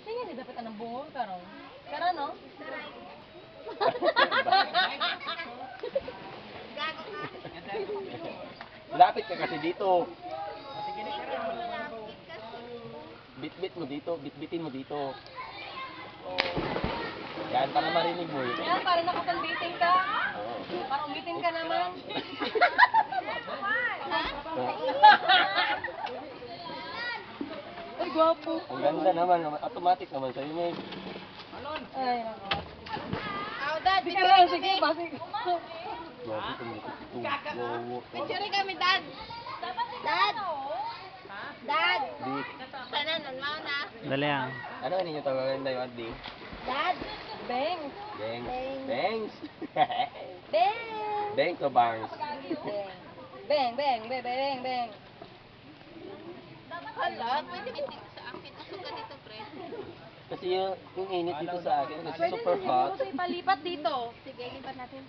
Tingnan di dapat anong buhon karon. Karon no? Lapit ka kasi dito. Bit-bit mo dito, bit-bitin mo dito. Yan, para marinig mo yun. Yan, para nakapag-meeting ka. Oo. Para umitin ka naman. Ay, gwapo. Ang ganda naman, automatic naman sa'yo, Meg. Ay, nako. Dad, Sige lang, sige, basi. Grabe, tumikot ito. Wow. picture kami, Dad. Dad. Dad. Di, Sana nun, mau na. Dali ah. ano ka ninyo tawagan tayo, Adi? Dad. Beng. Bangs. Bangs. Bangs. Beng. Bangs o bangs? Beng, beng, beng, beng, beng. Hala, pwede ba dito sa akin? Masuka dito, pre. Kasi yung init dito sa akin, kasi Pwede super na hot. siguro sa ipalipat dito. Sige, lipat natin.